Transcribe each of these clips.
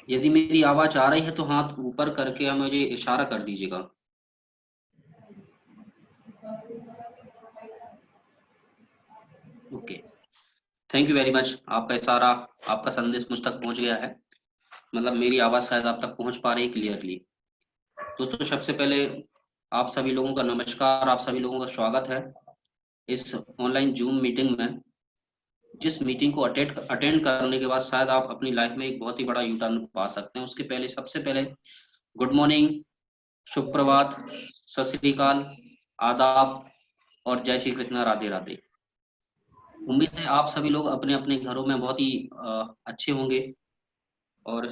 यदि मेरी आवाज आ रही है तो हाथ ऊपर करके आप मुझे इशारा कर दीजिएगा। Okay, thank you very much. आपका इशारा, आपका संदेश मुझ तक पहुंच गया है। मतलब मेरी आवाज शायद आप तक पहुंच पा रही है क्लियरली। दोस्तों सबसे पहले आप सभी लोगों का नमस्कार, आप सभी लोगों का स्वागत है इस ऑनलाइन जूम मीटिंग में। जिस मीटिंग को अटेंड करने के बाद शायद आप अपनी लाइफ में एक बहुत ही बड़ा यू टर्न पा सकते हैं। उसके पहले सबसे पहले गुड मॉर्निंग, शुभ प्रभात, सत श्री अकाल, आदाब और जय श्री कृष्णा, राधे राधे। उम्मीद है आप सभी लोग अपने अपने घरों में बहुत ही अच्छे होंगे। और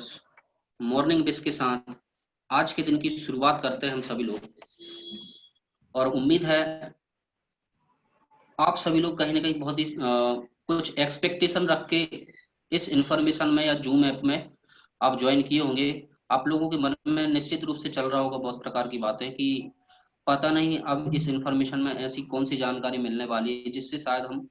मॉर्निंग विश के साथ आज के दिन की शुरुआत करते हैं हम सभी लोग। और उम्मीद है आप सभी लोग कहीं ना कहीं बहुत ही कुछ एक्सपेक्टेशन रख के इस इंफॉर्मेशन में या जूम ऐप में आप ज्वाइन किए होंगे। आप लोगों के मन में निश्चित रूप से चल रहा होगा बहुत प्रकार की बातें कि पता नहीं अब इस इंफॉर्मेशन में ऐसी कौन सी जानकारी मिलने वाली है जिससे शायद हम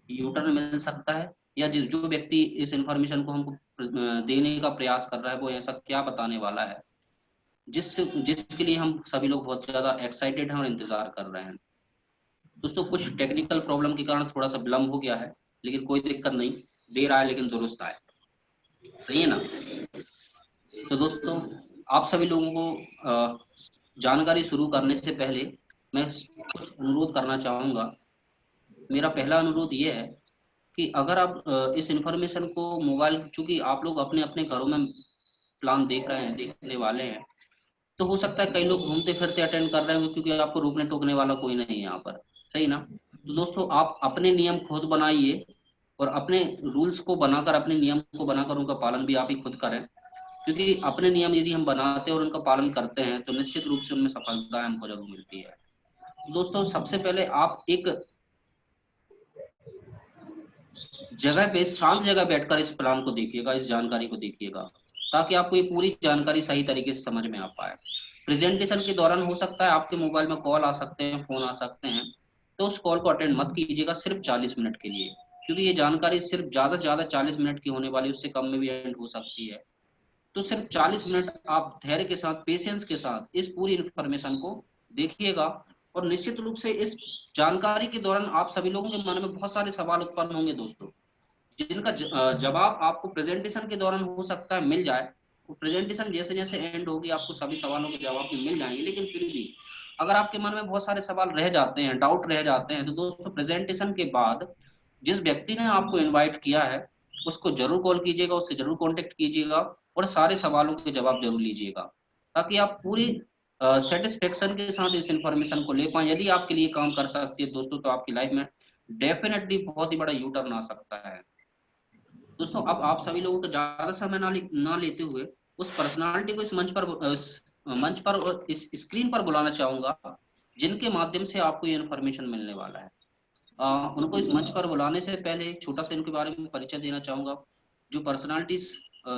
यूटर्न मिल सकता है, या जो व्यक्ति इस इंफॉर्मेशन को हमको देने का प्रयास कर रहा है वो ऐसा क्या बताने वाला है जिसके लिए हम सभी लोग बहुत ज्यादा एक्साइटेड हैं और इंतजार कर रहे हैं। दोस्तों कुछ टेक्निकल प्रॉब्लम के कारण थोड़ा सा विलम्ब हो गया है, लेकिन कोई दिक्कत नहीं, देर आए लेकिन दुरुस्त आए, सही है ना। तो दोस्तों आप सभी लोगों को जानकारी शुरू करने से पहले मैं कुछ अनुरोध करना चाहूंगा। मेरा पहला अनुरोध ये है कि अगर आप इस इंफॉर्मेशन को मोबाइल, चूंकि आप लोग अपने अपने घरों में प्लान देख रहे हैं, देखने वाले हैं, तो हो सकता है कई लोग घूमते फिरते अटेंड कर रहे होंगे क्योंकि आपको रोकने टोकने वाला कोई नहीं है यहाँ पर, सही ना। तो दोस्तों आप अपने नियम खुद बनाइए और अपने रूल्स को बनाकर, अपने नियम को बनाकर उनका पालन भी आप ही खुद करें, क्योंकि अपने नियम यदि हम बनाते हैं और उनका पालन करते हैं तो निश्चित रूप से उनमें सफलता हमको जरूर मिलती है। दोस्तों सबसे पहले आप एक जगह पे, शांत जगह बैठकर इस प्लान को देखिएगा, इस जानकारी को देखिएगा, ताकि आपको ये पूरी जानकारी सही तरीके से समझ में आ पाए। प्रेजेंटेशन के दौरान हो सकता है आपके मोबाइल में कॉल आ सकते हैं, फोन आ सकते हैं, तो उस कॉल को अटेंड मत कीजिएगा सिर्फ 40 मिनट के लिए, क्योंकि ये जानकारी सिर्फ ज्यादा से ज्यादा 40 मिनट की होने वाली, उससे कम में भी एंड हो सकती है। तो सिर्फ 40 मिनट आप धैर्य के साथ, पेशेंस के साथ इस पूरी इंफॉर्मेशन को देखिएगा। और निश्चित रूप से इस जानकारी के दौरान आप सभी लोगों के मन में बहुत सारे सवाल उत्पन्न होंगे दोस्तों, जिनका जवाब आपको प्रेजेंटेशन के दौरान हो सकता है मिल जाए। तो प्रेजेंटेशन जैसे जैसे एंड होगी आपको सभी सवालों के जवाब भी मिल जाएंगे, लेकिन फिर भी अगर आपके मन में बहुत सारे सवाल रह जाते हैं, डाउट रह जाते हैं, तो दोस्तों प्रेजेंटेशन के बाद जिस व्यक्ति ने आपको इनवाइट किया है उसको जरूर कॉल कीजिएगा, उससे जरूर कांटेक्ट कीजिएगा और सारे सवालों के जवाब जरूर लीजिएगा, ताकि आप पूरी सेटिस्फेक्शन के साथ इस इंफॉर्मेशन को ले पाए। यदि आपके लिए काम कर सकती है दोस्तों, तो आपकी लाइफ में डेफिनेटली बहुत ही बड़ा यू टर्न आ सकता है। दोस्तों अब आप सभी लोगों को ज्यादा समय ना लेते हुए उस पर्सनालिटी को इस मंच पर और इस स्क्रीन पर बुलाना चाहूंगा जिनके माध्यम से आपको ये इन्फॉर्मेशन मिलने वाला है। उनको इस मंच पर बुलाने से पहले एक छोटा सा इनके बारे में परिचय देना चाहूंगा। जो पर्सनालिटीज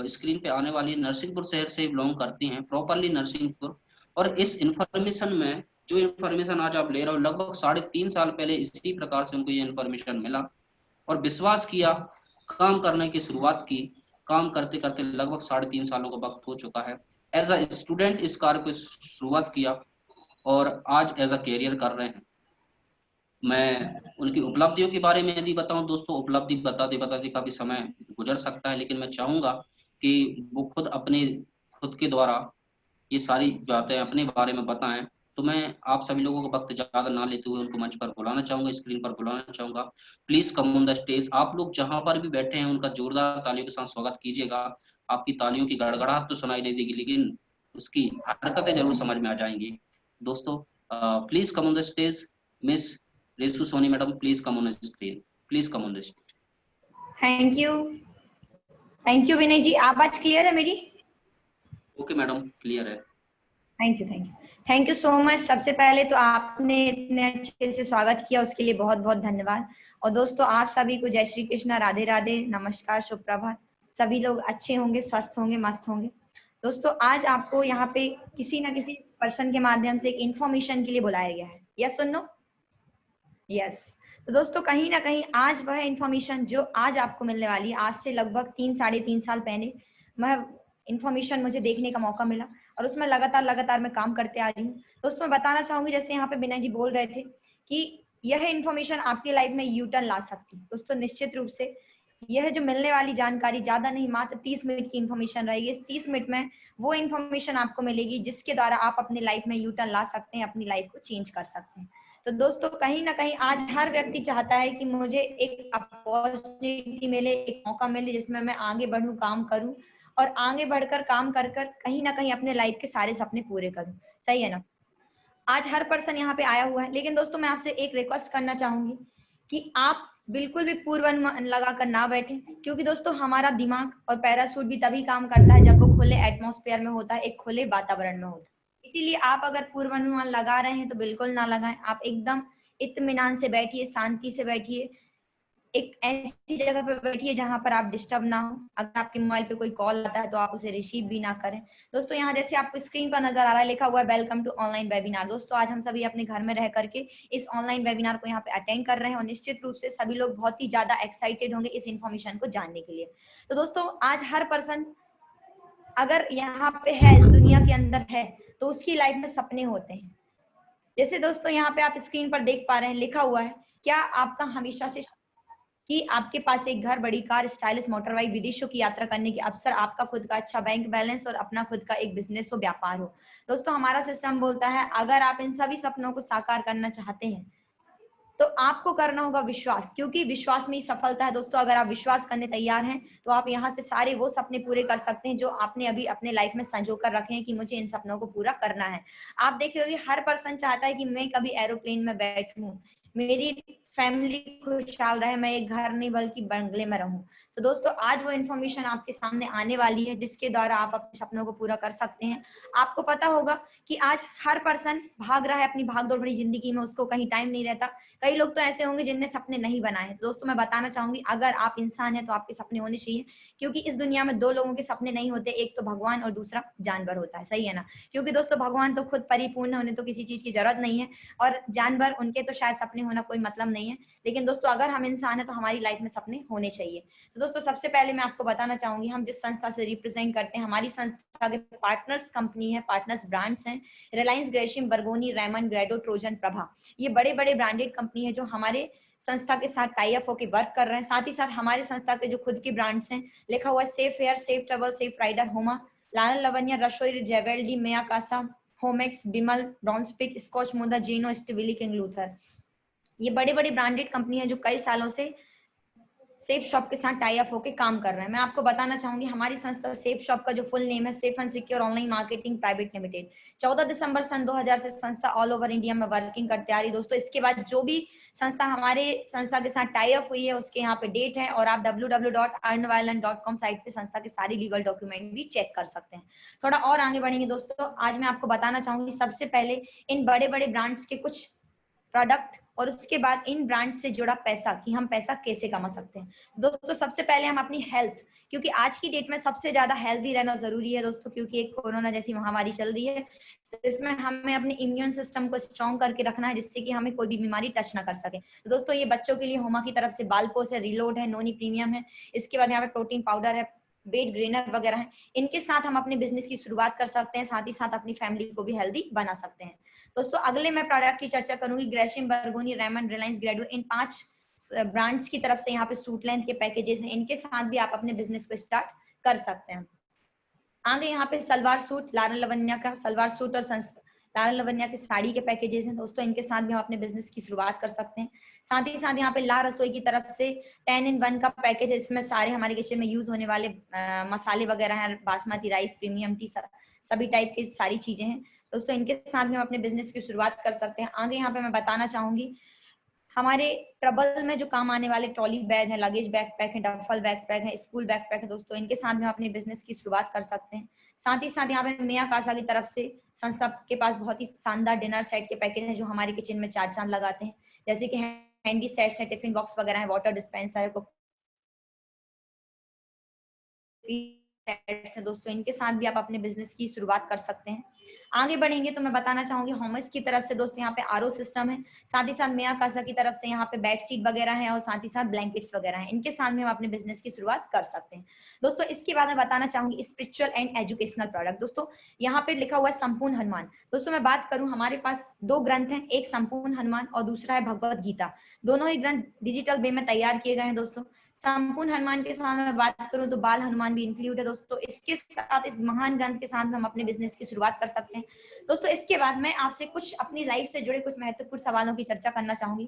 स्क्रीन पे आने वाली नरसिंहपुर शहर से बिलोंग करती हैं, प्रॉपरली नरसिंहपुर। और इस इंफॉर्मेशन में जो इन्फॉर्मेशन आज आप ले रहे हो, लगभग 3.5 साल पहले इसी प्रकार से उनको ये इन्फॉर्मेशन मिला और विश्वास किया, काम करने की शुरुआत की। काम करते करते लगभग 3.5 सालों का वक्त हो चुका है। एज अ स्टूडेंट इस कार्य को शुरुआत किया और आज एज अ कैरियर कर रहे हैं। मैं उनकी उपलब्धियों के बारे में यदि बताऊं दोस्तों, उपलब्धि बताते बताते काफी समय गुजर सकता है, लेकिन मैं चाहूंगा कि वो खुद अपने खुद के द्वारा ये सारी बातें अपने बारे में बताएं। तो मैं आप सभी लोगों का वक्त ज्यादा ना लेते हुए उनको मंच पर बुलाना चाहूंगा, स्क्रीन पर बुलाना चाहूंगा। Please come on the stage. आप लोग जहां पर भी बैठे हैं उनका जोरदार तालियों के साथ स्वागत कीजिएगा। आपकी तालियों की गड़गड़ाहट तो सुनाई नहीं देगी, लेकिन उसकी हरकतें जरूर समझ में आ जाएंगी। दोस्तों please come on the stage, miss Resu Soni madam, please come on the screen, please come on the stage. Thank you Vinay ji. आवाज क्लियर है मेरी? ओके मैडम, क्लियर है। Thank you so much. सबसे पहले तो आपने इतने अच्छे से स्वागत किया, उसके लिए बहुत बहुत धन्यवाद। और दोस्तों आप सभी को जय श्री कृष्णा, राधे राधे, नमस्कार, शुभ प्रभात। सभी लोग अच्छे होंगे, स्वस्थ होंगे, मस्त होंगे। दोस्तों आज आपको यहाँ पे किसी ना किसी पर्सन के माध्यम से एक इंफॉर्मेशन के लिए बुलाया गया है। यस सुन लो, यस। तो दोस्तों कहीं ना कहीं आज वह इंफॉर्मेशन जो आज आपको मिलने वाली है, आज से लगभग 3 साढ़े 3 साल पहले वह इंफॉर्मेशन मुझे देखने का मौका मिला और उसमें लगातार मैं काम करते आ रही हूँ। दोस्तों मैं बताना चाहूंगी, जैसे यहाँ पे बिना जी बोल रहे थे कि यह इंफॉर्मेशन आपकी लाइफ में यू टर्न ला सकती है। दोस्तों निश्चित रूप से यह जो मिलने वाली जानकारी ज्यादा नहीं, मात्र 30 मिनट की इंफॉर्मेशन रहेगी। इस 30 मिनट में वो इंफॉर्मेशन आपको मिलेगी जिसके द्वारा आप अपनी लाइफ में यू टर्न ला सकते हैं, अपनी लाइफ को चेंज कर सकते हैं। तो दोस्तों कहीं ना कहीं आज हर व्यक्ति चाहता है कि मुझे एक अपॉर्चुनिटी मिले, एक मौका मिले जिसमें मैं आगे बढ़ूं, काम करूं और आगे बढ़कर काम कर कर कहीं ना कहीं अपने लाइफ के सारे सपने पूरे करूं। सही है ना? आज हर पर्सन यहाँ पे आया हुआ है, लेकिन दोस्तों मैं आपसे एक रिक्वेस्ट करना चाहूंगी कि आप बिल्कुल भी पूर्वानुमान लगा कर ना बैठे, क्योंकि दोस्तों हमारा दिमाग और पैरासूट भी तभी काम करता है जब वो खुले एटमॉस्फेयर में होता है, एक खुले वातावरण में होता है। इसीलिए आप अगर पूर्वानुमान लगा रहे हैं तो बिल्कुल ना लगाएं। आप एकदम इत्मीनान से बैठिए, शांति से बैठिए, एक ऐसी जगह पे बैठिए जहां पर आप डिस्टर्ब ना हो। अगर आपके मोबाइल पे कोई कॉल आता है तो आप उसे रिसीव भी ना करें। दोस्तों यहाँ जैसे आपको स्क्रीन पर नजर आ रहा है, लिखा हुआ है वेलकम टू ऑनलाइन वेबिनार। दोस्तों आज हम सभी अपने घर में रह करके इस ऑनलाइन वेबिनार को यहाँ पे अटेंड कर रहे हैं और निश्चित रूप से सभी लोग बहुत ही ज्यादा एक्साइटेड होंगे इस इन्फॉर्मेशन को जानने के लिए। तो दोस्तों आज हर पर्सन अगर यहाँ पे है, इस दुनिया के अंदर है, तो उसकी लाइफ में सपने होते हैं। जैसे दोस्तों यहाँ पे आप स्क्रीन पर देख पा रहे हैं, लिखा हुआ है क्या आपका हमेशा से कि आपके पास एक घर, बड़ी कार, स्टाइलिश मोटर बाइक, विदेशों की यात्रा करने के अवसर, आपका खुद का अच्छा बैंक बैलेंस और अपना खुद का एक बिजनेस हो, व्यापार हो। दोस्तों हमारा सिस्टम बोलता है अगर आप इन सभी सपनों को साकार करना चाहते हैं तो आपको करना होगा विश्वास, क्योंकि विश्वास में ही सफलता है। दोस्तों अगर आप विश्वास करने तैयार हैं तो आप यहाँ से सारे वो सपने पूरे कर सकते हैं जो आपने अभी अपने लाइफ में संजो कर रखे हैं कि मुझे इन सपनों को पूरा करना है। आप देख रहे हो हर पर्सन चाहता है कि मैं कभी एरोप्लेन में बैठूं, मेरी फैमिली खुशहाल रहे, मैं एक घर नहीं बल्कि बंगले में रहूं। तो दोस्तों आज वो इन्फॉर्मेशन आपके सामने आने वाली है जिसके द्वारा आप अपने सपनों को पूरा कर सकते हैं। आपको पता होगा कि आज हर पर्सन भाग रहा है अपनी भागदौड़ भरी जिंदगी में, उसको कहीं टाइम नहीं रहता। कई लोग तो ऐसे होंगे जिनने सपने नहीं बनाए हैं। दोस्तों मैं बताना चाहूंगी अगर आप इंसान हैं तो आपके सपने होने चाहिए, क्योंकि इस दुनिया में दो लोगों के सपने नहीं होते, एक तो भगवान और दूसरा जानवर होता है। सही है ना? क्योंकि दोस्तों भगवान तो खुद परिपूर्ण है, उन्हें तो किसी चीज की जरूरत नहीं है, और जानवर उनके तो शायद सपने होना कोई मतलब नहीं है। लेकिन दोस्तों अगर हम इंसान है तो हमारी लाइफ में सपने होने चाहिए। तो दोस्तों सबसे पहले मैं आपको बताना चाहूंगी हम जिस संस्था से रिप्रेजेंट करते हैं, हमारी संस्था के पार्टनर्स कंपनी है, पार्टनर्स ब्रांड्स हैं रिलायंस, ग्रेशियम, बर्गोनी, रेमंड, ग्रेडो, ट्रोजन, प्रभा। ये बड़े बड़े ब्रांडेड कंपनी है जो हमारे संस्था के साथ टाई अप होकर वर्क कर रहे हैं। साथ ही साथ हमारे संस्था के जो खुद के ब्रांड्स हैं, लिखा हुआ है safe air, safe travel, safe rider, होमा, लाल लवन्या, रसोई, जेवेल्डी, मेया कासा, होमेक्स, बिमल, ब्रॉन्सपिक, स्कॉच मोदा, जेनो, स्टिविली, किंग लूथर। ये बड़े बड़े ब्रांडेड कंपनी है जो कई सालों से सेफ शॉप के साथ टाई अप होकर काम कर रहे हैं। मैं आपको बताना चाहूंगी हमारी संस्था सेफ शॉप का जो फुल नेम है safe and secure online marketing private limited. 14 दिसंबर सन 2000 से संस्था ऑल ओवर इंडिया में वर्किंग करते आ रही है। दोस्तों इसके बाद जो भी संस्था हमारे संस्था के साथ टाई अप हुई है उसके यहाँ पे डेट है, और आप www.earnviolent.com साइट पे संस्था के सारे लीगल डॉक्यूमेंट भी चेक कर सकते हैं। थोड़ा और आगे बढ़ेंगे दोस्तों, आज मैं आपको बताना चाहूंगी सबसे पहले इन बड़े बड़े ब्रांड्स के कुछ प्रोडक्ट और उसके बाद इन ब्रांड से जुड़ा पैसा कि हम पैसा कैसे कमा सकते हैं। दोस्तों सबसे पहले हम अपनी हेल्थ, क्योंकि आज की डेट में सबसे ज्यादा हेल्दी रहना जरूरी है दोस्तों, क्योंकि एक कोरोना जैसी महामारी चल रही है। तो इसमें हमें अपने इम्यून सिस्टम को स्ट्रॉन्ग करके रखना है जिससे कि हमें कोई भी बीमारी टच ना कर सके। तो दोस्तों ये बच्चों के लिए होमा की तरफ से बालपोस है, रिलोड है, नोनी प्रीमियम है, इसके बाद यहाँ पे प्रोटीन पाउडर है, वेट ग्रेनर वगैरह है। इनके साथ हम अपने बिजनेस की शुरुआत कर सकते हैं, साथ ही साथ अपनी फैमिली को भी हेल्दी बना सकते हैं। दोस्तों अगले मैं प्रोडक्ट की चर्चा करूंगी ग्रेशियम, बर्गोनी, रेमंड, रिलायंस, ग्रेडो, इन 5 ब्रांड्स की तरफ से यहाँ पे सूट लेंथ के पैकेजेस हैं। इनके साथ भी आप अपने बिजनेस को स्टार्ट कर सकते हैं। आगे यहाँ पे सलवार सूट, लारा लवन्या का सलवार सूट और लारा लवन्या के साड़ी के पैकेजेस हैं। दोस्तों इनके साथ भी हम अपने बिजनेस की शुरुआत कर सकते हैं। साथ ही साथ यहाँ पे ला रसोई की तरफ से 10 in 1 का पैकेज है। इसमें सारे हमारे किचन में यूज होने वाले मसाले वगैरह हैं, बासमती राइस, प्रीमियम टी, सभी टाइप की सारी चीजें हैं। दोस्तों इनके साथ भी हम अपने बिजनेस की शुरुआत कर सकते हैं। आगे यहाँ पे मैं बताना चाहूंगी हमारे ट्रबल में जो काम आने वाले ट्रॉली बैग है, लगेज बैकपैक है, डफल बैकपैक है, स्कूल बैकपैक है। दोस्तों इनके साथ में अपने बिजनेस की शुरुआत कर सकते हैं। साथ ही साथ यहाँ पे मिया कासा की तरफ से संस्था के पास बहुत ही शानदार डिनर सेट के पैकेज हैं जो हमारे किचन में चार चांद लगाते हैं, जैसे कि हैंडी सेट्स है, टिफिन बॉक्स वगैरह है, वाटर डिस्पेंसर है, दोस्तों इनके साथ भी आप अपने बिजनेस की शुरुआत कर सकते हैं। आगे बढ़ेंगे तो मैं बताना चाहूंगी होमस की तरफ से दोस्तों यहाँ पे आरओ सिस्टम है, साथ ही साथ मिया कासा की तरफ से यहाँ पे बेड शीट वगैरह है और साथ ही साथ ब्लैंकेट्स वगैरह हैं। इनके साथ में हम अपने बिजनेस की शुरुआत कर सकते हैं। दोस्तों इसके बाद मैं बताना चाहूंगी स्पिरिचुअल एंड एजुकेशनल प्रोडक्ट। दोस्तों यहाँ पे लिखा हुआ है संपूर्ण हनुमान। दोस्तों मैं बात करूं, हमारे पास 2 ग्रंथ हैं, एक संपूर्ण हनुमान और दूसरा है भगवत गीता। दोनों ही ग्रंथ डिजिटल वे में तैयार किए गए हैं दोस्तों। संपूर्ण हनुमान के साथ मैं बात करूं तो बाल हनुमान भी इंक्लूड है दोस्तों। इसके साथ, इस महान ग्रंथ के साथ हम अपने बिजनेस की शुरुआत कर सकते हैं दोस्तों। इसके बाद मैं आपसे कुछ अपनी लाइफ से जुड़े कुछ महत्वपूर्ण सवालों की चर्चा करना चाहूंगी।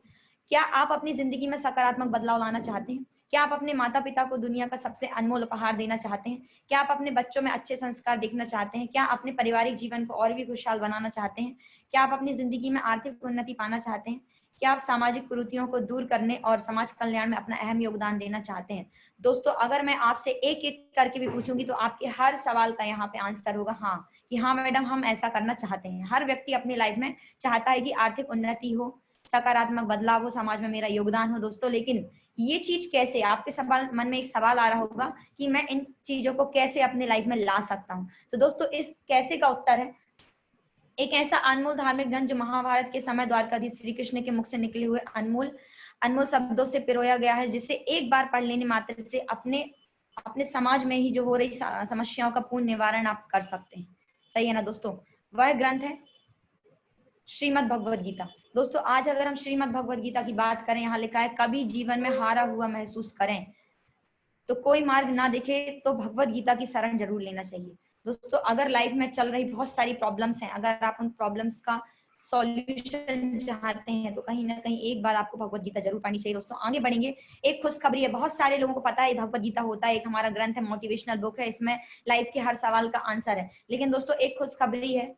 क्या आप अपनी जिंदगी में सकारात्मक बदलाव लाना चाहते हैं? क्या आप अपने माता पिता को दुनिया का सबसे अनमोल उपहार देना चाहते हैं? क्या आप अपने बच्चों में अच्छे संस्कार देखना चाहते हैं? क्या आप अपने पारिवारिक जीवन को और भी खुशहाल बनाना चाहते हैं? क्या आप अपनी जिंदगी में आर्थिक उन्नति पाना चाहते हैं? क्या आप सामाजिक कुरीतियों को दूर करने और समाज कल्याण में अपना अहम योगदान देना चाहते हैं? दोस्तों अगर मैं आपसे एक एक करके भी पूछूंगी तो आपके हर सवाल का यहाँ पे आंसर होगा हाँ, कि हाँ मैडम हम ऐसा करना चाहते हैं। हर व्यक्ति अपनी लाइफ में चाहता है कि आर्थिक उन्नति हो, सकारात्मक बदलाव हो, समाज में मेरा योगदान हो दोस्तों। लेकिन ये चीज कैसे, आपके सवाल मन में एक सवाल आ रहा होगा कि मैं इन चीजों को कैसे अपने लाइफ में ला सकता हूँ। तो दोस्तों इस कैसे का उत्तर है एक ऐसा अनमोल धार्मिक ग्रंथ जो महाभारत के समय द्वारकाधीश श्री कृष्ण के मुख से निकले हुए अनमोल अनमोल शब्दों से पिरोया गया है, जिसे एक बार पढ़ लेने मात्र से अपने अपने समाज में ही जो हो रही समस्याओं का पूर्ण निवारण आप कर सकते हैं। सही है ना दोस्तों? वह ग्रंथ है श्रीमद् भगवद गीता। दोस्तों आज अगर हम श्रीमद् भगवद गीता की बात करें, यहाँ लिखा है कभी जीवन में हारा हुआ महसूस करें तो कोई मार्ग ना दिखे तो भगवद गीता की शरण जरूर लेना चाहिए। दोस्तों अगर लाइफ में चल रही बहुत सारी प्रॉब्लम्स हैं, अगर आप उन प्रॉब्लम्स का सॉल्यूशन चाहते हैं तो कहीं ना कहीं एक बार आपको भगवद गीता जरूर पढ़नी चाहिए। दोस्तों आगे बढ़ेंगे, एक खुशखबरी है, बहुत सारे लोगों को पता है भगवद गीता होता है, एक हमारा ग्रंथ है, मोटिवेशनल बुक है, इसमें लाइफ के हर सवाल का आंसर है। लेकिन दोस्तों एक खुशखबरी है,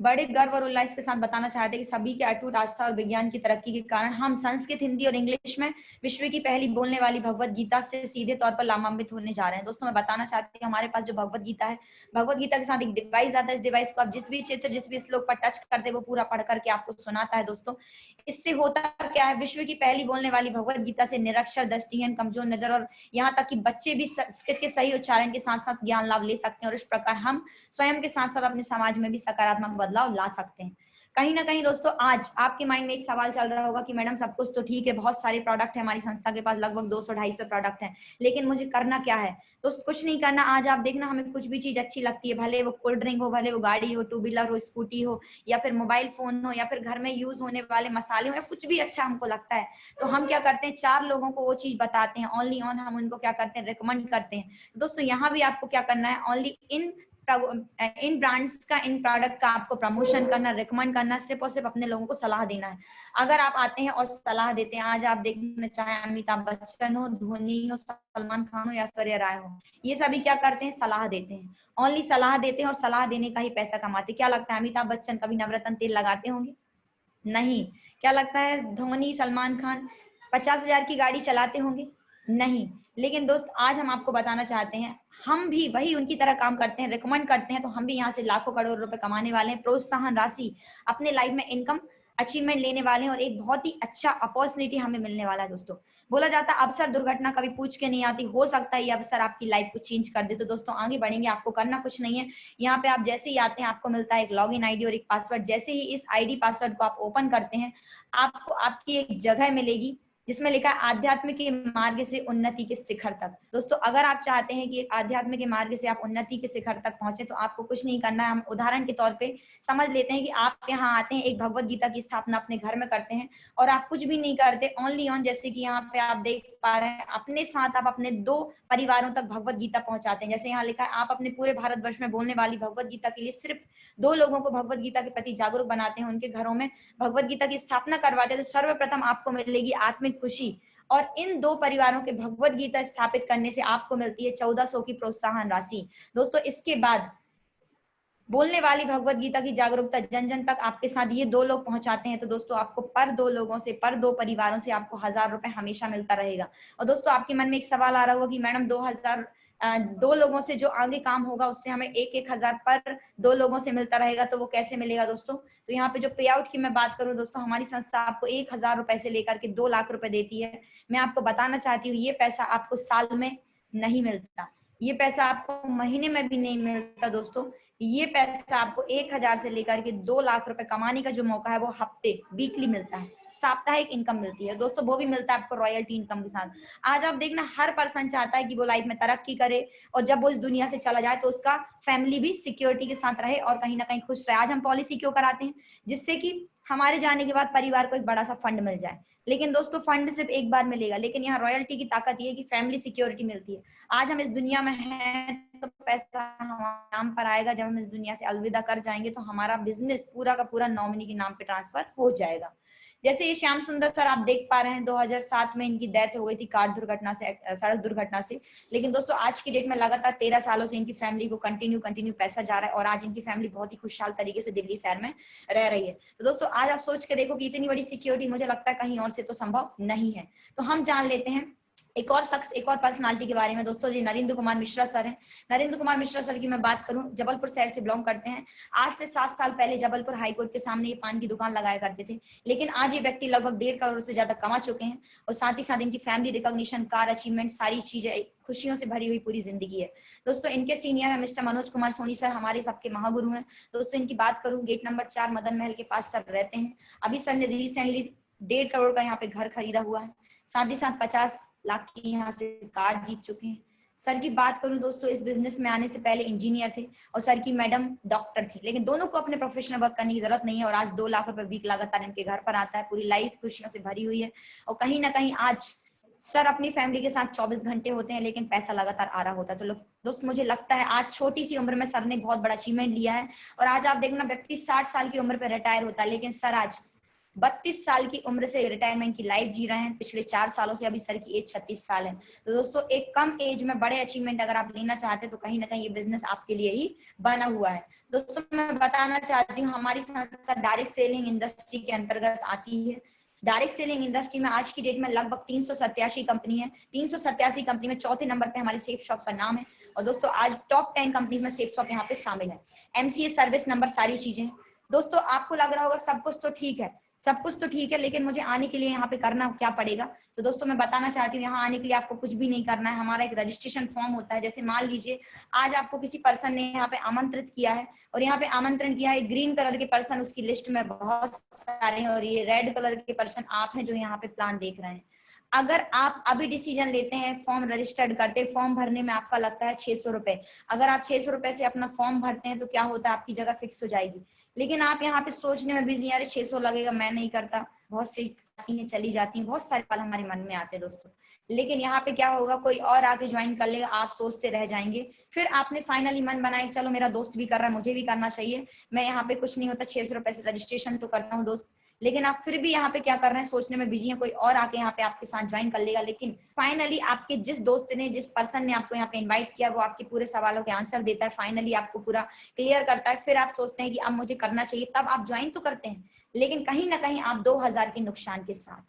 बड़े गर्व और उल्लास के साथ बताना चाहते हैं कि सभी के अटूट आस्था और विज्ञान की तरक्की के कारण हम संस्कृत, हिंदी और इंग्लिश में विश्व की पहली बोलने वाली भगवत गीता से सीधे तौर पर लाभान्वित होने जा रहे हैं। दोस्तों मैं बताना चाहती हूँ हमारे पास जो भगवत गीता है, भगवत गीता के साथ एक डिवाइस आता है, इस डिवाइस को आप जिस भी क्षेत्र, जिस भी श्लोक पर टच करते हैं वो पूरा पढ़ करके आपको सुनाता है। दोस्तों इससे होता क्या है, विश्व की पहली बोलने वाली भगवत गीता से निरक्षर, दृष्टिहीन, कमजोर नजर और यहाँ तक कि बच्चे भी संस्कृत के सही उच्चारण के साथ साथ ज्ञान लाभ ले सकते हैं और इस प्रकार हम स्वयं के साथ साथ अपने समाज में भी सकारात्मक बदलाव ला सकते हैं। कहीं ना कहीं दोस्तों आज आपके माइंड में एक सवाल चल रहा होगा कि मैडम सब कुछ तो ठीक है, बहुत सारे प्रोडक्ट है हमारी संस्था के पास, लगभग 200-250 प्रोडक्ट हैं, लेकिन मुझे करना क्या है? दोस्त कुछ नहीं करना। आज आप देखना, हमें कुछ भी चीज अच्छी लगती है, भले वो कोल्ड ड्रिंक हो, भले वो गाड़ी हो, टू व्हीलर हो, स्कूटी हो, या फिर मोबाइल फोन हो, या फिर घर में यूज होने वाले मसाले हो, या कुछ भी अच्छा हमको लगता है तो हम क्या करते हैं, 4 लोगों को वो चीज बताते हैं, ओनली ऑन हम उनको क्या करते हैं, रिकमेंड करते हैं। दोस्तों यहाँ भी आपको क्या करना है, ओनली इन ब्रांड्स का, इन प्रोडक्ट का आपको प्रमोशन करना, रिकमेंड करना, सिर्फ और सिर्फ अपने लोगों को सलाह देना है। अगर आप आते हैं और सलाह देते हैं, आज आप देखना चाहे अमिताभ बच्चन हो, धोनी हो, सलमान खान हो या ऐश्वर्या राय हो, ये सभी क्या करते हैं, सलाह देते हैं, ओनली सलाह देते हैं और सलाह देने का ही पैसा कमाते हैं। क्या लगता है अमिताभ बच्चन कभी नवरत्न तेल लगाते होंगे? नहीं। क्या लगता है धोनी, सलमान खान 50,000 की गाड़ी चलाते होंगे? नहीं। लेकिन दोस्त आज हम आपको बताना चाहते हैं, हम भी वही उनकी तरह काम करते हैं, रिकमेंड करते हैं, तो हम भी यहाँ से लाखों करोड़ रुपए कमाने वाले हैं, प्रोत्साहन राशि, अपने लाइफ में इनकम अचीवमेंट लेने वाले हैं और एक बहुत ही अच्छा अपॉर्चुनिटी हमें मिलने वाला है। दोस्तों बोला जाता है अवसर दुर्घटना कभी पूछ के नहीं आती, हो सकता है ये अवसर आपकी लाइफ को चेंज कर दे। तो दोस्तों आगे बढ़ेंगे, आपको करना कुछ नहीं है, यहाँ पे आप जैसे ही आते हैं आपको मिलता है एक लॉगिन आईडी और एक पासवर्ड। जैसे ही इस आईडी पासवर्ड को आप ओपन करते हैं, आपको आपकी एक जगह मिलेगी जिसमें लिखा है आध्यात्मिक के मार्ग से उन्नति के शिखर तक। दोस्तों अगर आप चाहते हैं कि आध्यात्मिक के मार्ग से आप उन्नति के शिखर तक पहुंचे तो आपको कुछ नहीं करना है। हम उदाहरण के तौर पे समझ लेते हैं कि आप यहाँ आते हैं, एक भगवत गीता की स्थापना अपने घर में करते हैं और आप कुछ भी नहीं करते, ओनली ऑन जैसे कि यहाँ पे आप देख पा रहे हैं, अपने साथ आप अपने 2 परिवारों तक भगवत गीता पहुंचाते हैं। जैसे यहाँ लिखा है आप अपने पूरे भारतवर्ष में बोलने वाली भगवत गीता के लिए सिर्फ 2 लोगों को भगवत गीता के प्रति जागरूक बनाते हैं, उनके घरों में भगवत गीता की स्थापना करवाते हैं, तो सर्वप्रथम आपको मिलेगी आत्मिक खुशी और इन 2 परिवारों के भगवत गीता स्थापित करने से आपको मिलती है 1400 की प्रोत्साहन राशि। दोस्तों इसके बाद बोलने वाली भगवत गीता की जागरूकता जन जन तक आपके साथ ये 2 लोग पहुंचाते हैं, तो दोस्तों आपको पर 2 लोगों से, पर 2 परिवारों से आपको 1000 रुपए हमेशा मिलता रहेगा। और दोस्तों आपके मन में एक सवाल आ रहा होगा कि मैडम 2 लोगों से जो आगे काम होगा उससे हमें 1-1 हजार पर 2 लोगों से मिलता रहेगा, तो वो कैसे मिलेगा दोस्तों? तो यहाँ पे जो पे आउट की मैं बात करूं दोस्तों, हमारी संस्था आपको 1000 रुपए से लेकर के 2 लाख रुपए देती है। मैं आपको बताना चाहती हूँ ये पैसा आपको साल में नहीं मिलता, ये पैसा आपको महीने में भी नहीं मिलता दोस्तों। ये पैसा आपको 1000 से लेकर के 2 लाख रुपए कमाने का जो मौका है वो हफ्ते वीकली मिलता है, साप्ताहिक इनकम मिलती है दोस्तों, वो भी मिलता है आपको रॉयल्टी इनकम के साथ। आज आप देखना हर पर्सन चाहता है कि वो लाइफ में तरक्की करे और जब वो इस दुनिया से चला जाए तो उसका फैमिली भी सिक्योरिटी के साथ रहे और कहीं ना कहीं खुश रहे। आज हम पॉलिसी क्यों कराते हैं? जिससे कि हमारे जाने के बाद परिवार को एक बड़ा सा फंड मिल जाए। लेकिन दोस्तों फंड सिर्फ एक बार मिलेगा, लेकिन यहाँ रॉयल्टी की ताकत ये है कि फैमिली सिक्योरिटी मिलती है। आज हम इस दुनिया में हैं तो पैसा हमारे नाम पर आएगा, जब हम इस दुनिया से अलविदा कर जाएंगे तो हमारा बिजनेस पूरा का पूरा नॉमिनी के नाम पे ट्रांसफर हो जाएगा। जैसे ये श्याम सुंदर सर आप देख पा रहे हैं 2007 में इनकी डेथ हो गई थी कार दुर्घटना से, सड़क दुर्घटना से। लेकिन दोस्तों आज की डेट में लगातार 13 सालों से इनकी फैमिली को कंटिन्यू पैसा जा रहा है और आज इनकी फैमिली बहुत ही खुशहाल तरीके से दिल्ली शहर में रह रही है। तो दोस्तों आज आप सोच के देखो कि इतनी बड़ी सिक्योरिटी मुझे लगता है कहीं और से तो संभव नहीं है। तो हम जान लेते हैं एक और शख्स, एक और पर्सनालिटी के बारे में दोस्तों, जी नरेंद्र कुमार मिश्रा सर हैं। नरेंद्र कुमार मिश्रा सर की मैं बात करूं, जबलपुर शहर से बिलोंग करते हैं। आज से 7 साल पहले जबलपुर हाईकोर्ट के सामने ये पान की दुकान लगाया करते थे, लेकिन आज ये व्यक्ति लगभग 1.5 करोड़ से ज्यादा कमा चुके हैं और साथ ही साथ इनकी फैमिली रिकॉग्निशन, कार अचीवमेंट, सारी चीजें खुशियों से भरी हुई पूरी जिंदगी है। दोस्तों इनके सीनियर है मिस्टर मनोज कुमार सोनी सर, हमारे सबके महागुरु हैं। दोस्तों इनकी बात करूं, गेट नंबर 4 मदन महल के पास सर रहते हैं। अभी सर ने रिसेंटली 1.5 करोड़ का यहाँ पे घर खरीदा हुआ है, साथ ही साथ 50 लाख की यहाँ से कार जीत चुके हैं। सर की बात करूं दोस्तों, इस बिजनेस में आने से पहले इंजीनियर थे और सर की मैडम डॉक्टर थी, लेकिन दोनों को अपने प्रोफेशनल वर्क करने की जरूरत नहीं है और आज 2 लाख रुपए वीक लगातार इनके घर पर आता है। पूरी लाइफ खुशियों से भरी हुई है और कहीं ना कहीं आज सर अपनी फैमिली के साथ 24 घंटे होते हैं, लेकिन पैसा लगातार आ रहा होता है। तो दोस्त मुझे लगता है आज छोटी सी उम्र में सर ने बहुत बड़ा अचीवमेंट लिया है और आज आप देखना व्यक्ति 60 साल की उम्र पर रिटायर होता है, लेकिन सर आज 32 साल की उम्र से रिटायरमेंट की लाइफ जी रहे हैं। पिछले 4 सालों से अभी सर की एज 36 साल है। तो दोस्तों एक कम एज में बड़े अचीवमेंट अगर आप लेना चाहते हैं तो कहीं ना कहीं ये बिजनेस आपके लिए ही बना हुआ है। दोस्तों मैं बताना चाहती हूँ हमारी संस्था डायरेक्ट सेलिंग इंडस्ट्री के अंतर्गत आती है। डायरेक्ट सेलिंग इंडस्ट्री में आज की डेट में लगभग 387 कंपनी है। 387 कंपनी में चौथे नंबर पे हमारे सेफ शॉप का नाम है और दोस्तों आज टॉप 10 कंपनीज में सेफ शॉप यहाँ पे शामिल है। एमसीए सर्विस नंबर, सारी चीजें। दोस्तों आपको लग रहा होगा सब कुछ तो ठीक है, सब कुछ तो ठीक है, लेकिन मुझे आने के लिए यहाँ पे करना क्या पड़ेगा? तो दोस्तों मैं बताना चाहती हूँ यहाँ आने के लिए आपको कुछ भी नहीं करना है। हमारा एक रजिस्ट्रेशन फॉर्म होता है। जैसे मान लीजिए आज आपको किसी पर्सन ने यहाँ पे आमंत्रित किया है और यहाँ पे आमंत्रण किया है, ग्रीन कलर के पर्सन उसकी लिस्ट में बहुत सारे हैं और ये रेड कलर के पर्सन आप हैं जो यहाँ पे प्लान देख रहे हैं। अगर आप अभी डिसीजन लेते हैं, फॉर्म रजिस्टर्ड करते हैं, फॉर्म भरने में आपका लगता है 600 रुपए। अगर आप 600 रुपए से अपना फॉर्म भरते हैं तो क्या होता है, आपकी जगह फिक्स हो जाएगी। लेकिन आप यहाँ पे सोचने में बिजी, यार 600 लगेगा, मैं नहीं करता। बहुत सी आती हैं चली जाती हैं, बहुत सारे पल हमारे मन में आते हैं दोस्तों। लेकिन यहाँ पे क्या होगा, कोई और आके ज्वाइन कर लेगा, आप सोचते रह जाएंगे। फिर आपने फाइनली मन बनाया चलो मेरा दोस्त भी कर रहा है, मुझे भी करना चाहिए। मैं यहाँ पे कुछ नहीं होता, 600 रुपए से रजिस्ट्रेशन तो करता हूँ दोस्त। लेकिन आप फिर भी यहाँ पे क्या कर रहे हैं, सोचने में बिजी हैं, कोई और आके यहाँ पे आपके साथ ज्वाइन कर लेगा। लेकिन फाइनली आपके जिस दोस्त ने, जिस पर्सन ने आपको यहाँ पे इनवाइट किया, वो आपके पूरे सवालों के आंसर देता है, फाइनली आपको पूरा क्लियर करता है। फिर आप सोचते हैं कि अब मुझे करना चाहिए, तब आप ज्वाइन तो करते हैं, लेकिन कहीं ना कहीं आप 2000 के नुकसान के साथ,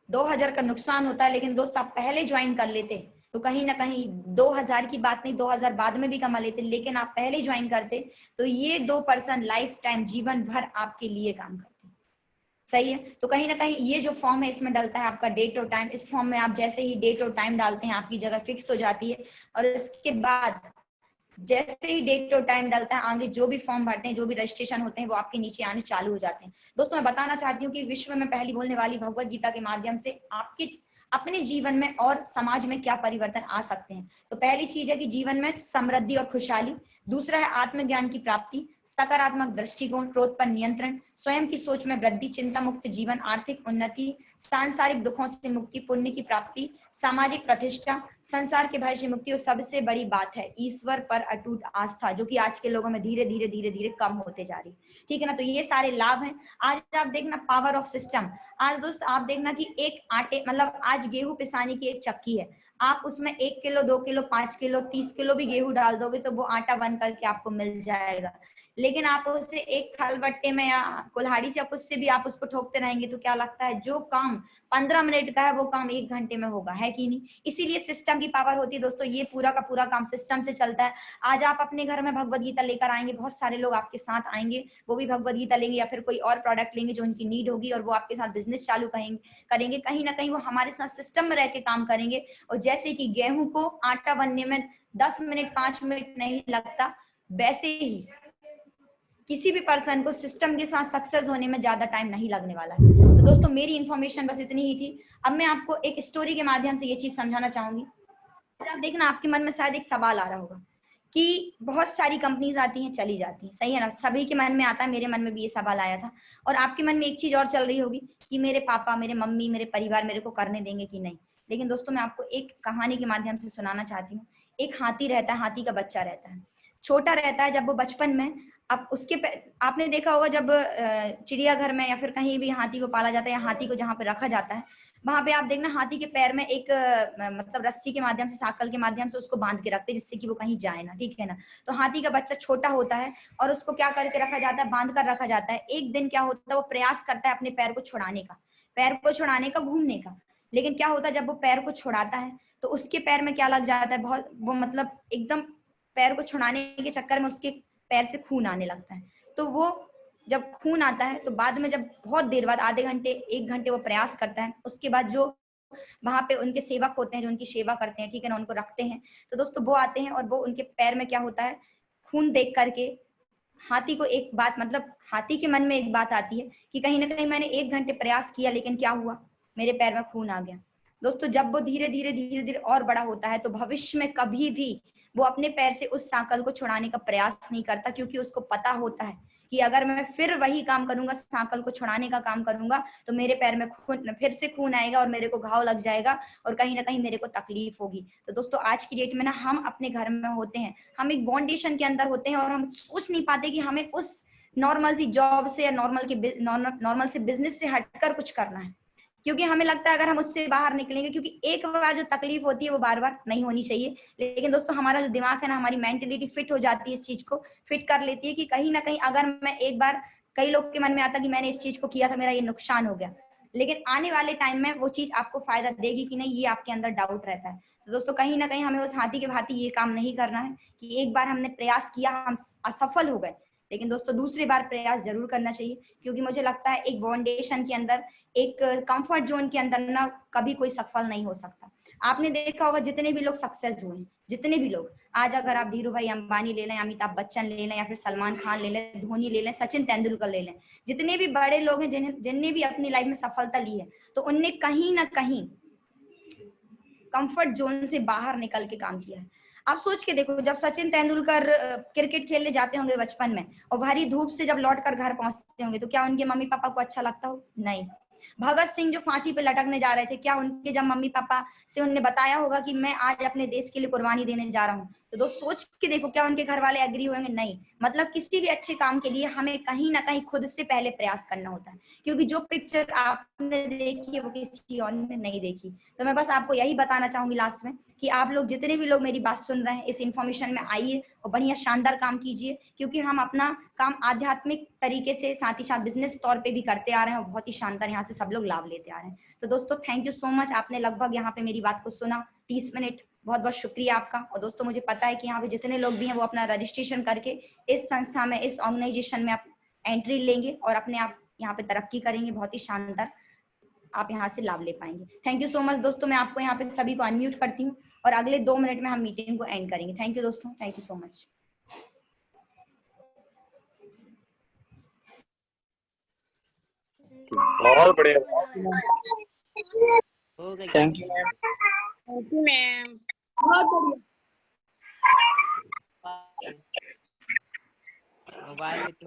2000 का नुकसान होता है। लेकिन दोस्त आप पहले ज्वाइन कर लेते तो कहीं ना कहीं 2000 की बात नहीं, 2000 बाद में भी कमा लेते, लेकिन आप पहले ज्वाइन करते तो ये 2 पर्सन लाइफ टाइम, जीवन भर आपके लिए काम करते। सही है। तो कहीं ना कहीं ये जो फॉर्म है इसमें डलता है आपका डेट और टाइम। इस फॉर्म में आप जैसे ही डेट और टाइम डालते हैं आपकी जगह फिक्स हो जाती है और इसके बाद जैसे ही डेट और टाइम डलता है आगे जो भी फॉर्म भरते हैं, जो भी रजिस्ट्रेशन होते हैं, वो आपके नीचे आने चालू हो जाते हैं। दोस्तों मैं बताना चाहती हूँ कि विश्व में पहली बोलने वाली भगवत गीता के माध्यम से आपके अपने जीवन में और समाज में क्या परिवर्तन आ सकते हैं। तो पहली चीज है कि जीवन में समृद्धि और खुशहाली। दूसरा है आत्मज्ञान की प्राप्ति, सकारात्मक दृष्टिकोण, क्रोध पर नियंत्रण, स्वयं की सोच में वृद्धि, चिंता मुक्त जीवन, आर्थिक उन्नति, सांसारिक दुखों से मुक्ति, पुण्य की प्राप्ति, सामाजिक प्रतिष्ठा, संसार के भय से मुक्ति और सबसे बड़ी बात है ईश्वर पर अटूट आस्था, जो कि आज के लोगों में धीरे धीरे कम होते जा रही। ठीक है ना। तो ये सारे लाभ हैं। आज आप देखना पावर ऑफ सिस्टम। आज दोस्त आप देखना कि एक आटे, मतलब आज गेहूं पिसाने की एक चक्की है, आप उसमें 1 किलो, 2 किलो, 5 किलो, 30 किलो भी गेहूं डाल दोगे तो वो आटा बन करके आपको मिल जाएगा। लेकिन आप उसे एक खलबट्टे में या कुल्हाड़ी से या कुछ से भी आप उसको ठोकते रहेंगे तो क्या लगता है, जो काम 15 मिनट का है वो काम 1 घंटे में होगा, है कि नहीं। इसीलिए सिस्टम की पावर होती है दोस्तों। ये पूरा का पूरा काम सिस्टम से चलता है। आज आप अपने घर में भगवत गीता लेकर आएंगे, बहुत सारे लोग आपके साथ आएंगे, वो भी भगवत गीता लेंगे या फिर कोई और प्रोडक्ट लेंगे जो उनकी नीड होगी और वो आपके साथ बिजनेस चालू करेंगे। कहीं ना कहीं वो हमारे साथ सिस्टम में रह के काम करेंगे। और जैसे कि गेहूं को आटा बनने में 10 मिनट 5 मिनट नहीं लगता, वैसे ही किसी भी पर्सन को सिस्टम के साथ सक्सेस होने में ज्यादा टाइम नहीं लगने वाला है। तो दोस्तों मेरी इंफॉर्मेशन बस इतनी ही थी। अब मैं आपको एक स्टोरी के माध्यम से ये चीज समझाना चाहूंगी। आप देखना, आपके मन में शायद एक सवाल आ रहा होगा कि बहुत सारी कंपनीज आती हैं चली जाती हैं, सही है ना, सभी के मन में आता है, मेरे मन में भी ये सवाल आया था। और आपके मन में एक चीज और चल रही होगी कि मेरे पापा, मेरे मम्मी, मेरे परिवार मेरे को करने देंगे कि नहीं। लेकिन दोस्तों मैं आपको एक कहानी के माध्यम से सुनाना चाहती हूँ। एक हाथी रहता है, हाथी का बच्चा रहता है, छोटा रहता है जब वो बचपन में। अब उसके आपने देखा होगा जब चिड़ियाघर में या फिर कहीं भी हाथी को पाला जाता है या हाथी को जहाँ पे रखा जाता है, वहां पे आप देखना हाथी के पैर में एक मतलब रस्सी के माध्यम से, साकल के माध्यम से उसको बांध के रखते हैं जिससे कि वो कहीं जाए ना, ठीक है ना। तो हाथी का बच्चा छोटा होता है और उसको क्या करके रखा जाता है, बांध कर रखा जाता है। एक दिन क्या होता है, वो प्रयास करता है अपने पैर को छुड़ाने का, पैर को छुड़ाने का, घूमने का। लेकिन क्या होता है, जब वो पैर को छुड़ाता है तो उसके पैर में क्या लग जाता है, बहुत वो मतलब एकदम पैर को छुड़ाने के चक्कर में उसके पैर से खून आने लगता है। तो वो जब खून आता है तो बाद में, जब बहुत देर बाद, आधे घंटे 1 घंटे वो प्रयास करता है, उसके बाद जो वहां पे उनके सेवक होते हैं जो उनकी सेवा करते हैं, ठीक है ना, उनको रखते हैं, तो दोस्तों वो आते हैं और वो उनके पैर में क्या होता है, खून देख करके हाथी को एक बात, मतलब हाथी के मन में एक बात आती है कि कहीं ना कहीं मैंने 1 घंटे प्रयास किया लेकिन क्या हुआ, मेरे पैर में खून आ गया। दोस्तों जब वो धीरे धीरे धीरे धीरे और बड़ा होता है तो भविष्य में कभी भी वो अपने पैर से उस सांकल को छुड़ाने का प्रयास नहीं करता, क्योंकि उसको पता होता है कि अगर मैं फिर वही काम करूंगा, सांकल को छुड़ाने का काम करूंगा, तो मेरे पैर में खून, फिर से खून आएगा और मेरे को घाव लग जाएगा और कहीं ना कहीं मेरे को तकलीफ होगी। तो दोस्तों आज की डेट में ना हम अपने घर में होते हैं, हम एक बॉन्डेशन के अंदर होते हैं और हम सोच नहीं पाते कि हमें उस नॉर्मल सी जॉब से या नॉर्मल से बिजनेस से हटकर कुछ करना है, क्योंकि हमें लगता है अगर हम उससे बाहर निकलेंगे, क्योंकि एक बार जो तकलीफ होती है वो बार बार नहीं होनी चाहिए। लेकिन दोस्तों हमारा जो दिमाग है ना, हमारी मेंटेलिटी फिट हो जाती है, इस चीज को फिट कर लेती है कि कहीं ना कहीं अगर मैं एक बार, कई लोग के मन में आता कि मैंने इस चीज को किया था, मेरा ये नुकसान हो गया, लेकिन आने वाले टाइम में वो चीज आपको फायदा देगी कि नहीं, ये आपके अंदर डाउट रहता है। तो दोस्तों कहीं ना कहीं हमें उस हाथी के भांति ये काम नहीं करना है कि एक बार हमने प्रयास किया, हम असफल हो गए, लेकिन दोस्तों दूसरी बार प्रयास जरूर करना चाहिए। क्योंकि मुझे लगता है एक बाउंडेशन के अंदर, एक कंफर्ट जोन के अंदर ना कभी कोई सफल नहीं हो सकता। आपने देखा होगा जितने भी लोग सक्सेस हुए, जितने भी लोग आज, अगर आप धीरू भाई अंबानी ले लें, अमिताभ बच्चन ले लें, या फिर सलमान खान ले लें, धोनी ले लें, सचिन तेंदुलकर ले लें, जितने भी बड़े लोग हैं जिनने भी अपनी लाइफ में सफलता ली है, तो उनने कहीं ना कहीं कंफर्ट जोन से बाहर निकल के काम किया है। आप सोच के देखो, जब सचिन तेंदुलकर क्रिकेट खेलने जाते होंगे बचपन में और भारी धूप से जब लौट कर घर पहुंचते होंगे, तो क्या उनके मम्मी पापा को अच्छा लगता हो? नहीं। भगत सिंह जो फांसी पे लटकने जा रहे थे, क्या उनके जब मम्मी पापा से उनने बताया होगा कि मैं आज अपने देश के लिए कुर्बानी देने जा रहा हूँ? तो दोस्त सोच के देखो, क्या उनके घर वाले एग्री होंगे? नहीं। मतलब किसी भी अच्छे काम के लिए हमें कहीं ना कहीं खुद से पहले प्रयास करना होता है, क्योंकि जो पिक्चर आपने देखी है वो किसी और ने नहीं देखी। तो मैं बस आपको यही बताना चाहूंगी लास्ट में कि आप लोग, जितने भी लोग मेरी बात सुन रहे हैं, इस इन्फॉर्मेशन में आइए और बढ़िया शानदार काम कीजिए, क्योंकि हम अपना काम आध्यात्मिक तरीके से साथ ही साथ बिजनेस तौर पे भी करते आ रहे हैं और बहुत ही शानदार यहाँ से सब लोग लाभ लेते आ रहे हैं। तो दोस्तों थैंक यू सो मच, आपने लगभग यहाँ पे मेरी बात को सुना 30 मिनट, बहुत बहुत शुक्रिया आपका। और दोस्तों मुझे पता है कि यहाँ पे जितने लोग भी हैं वो अपना रजिस्ट्रेशन करके इस संस्था में, इस ऑर्गेनाइजेशन में आप एंट्री लेंगे और अपने आप यहाँ पे तरक्की करेंगे, बहुत ही शानदार आप यहाँ से लाभ ले पाएंगे। थैंक यू सो मच दोस्तों, मैं आपको यहाँ पे सभी को अनम्यूट करती हूँ और अगले 2 मिनट में हम मीटिंग को एंड करेंगे। थैंक यू दोस्तों, थैंक यू सो मच। बहुत बढ़िया, thank you ma'am. Thank you ma'am. बहुत बढ़िया।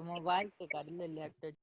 मोबाइल से कर ले लैपटॉप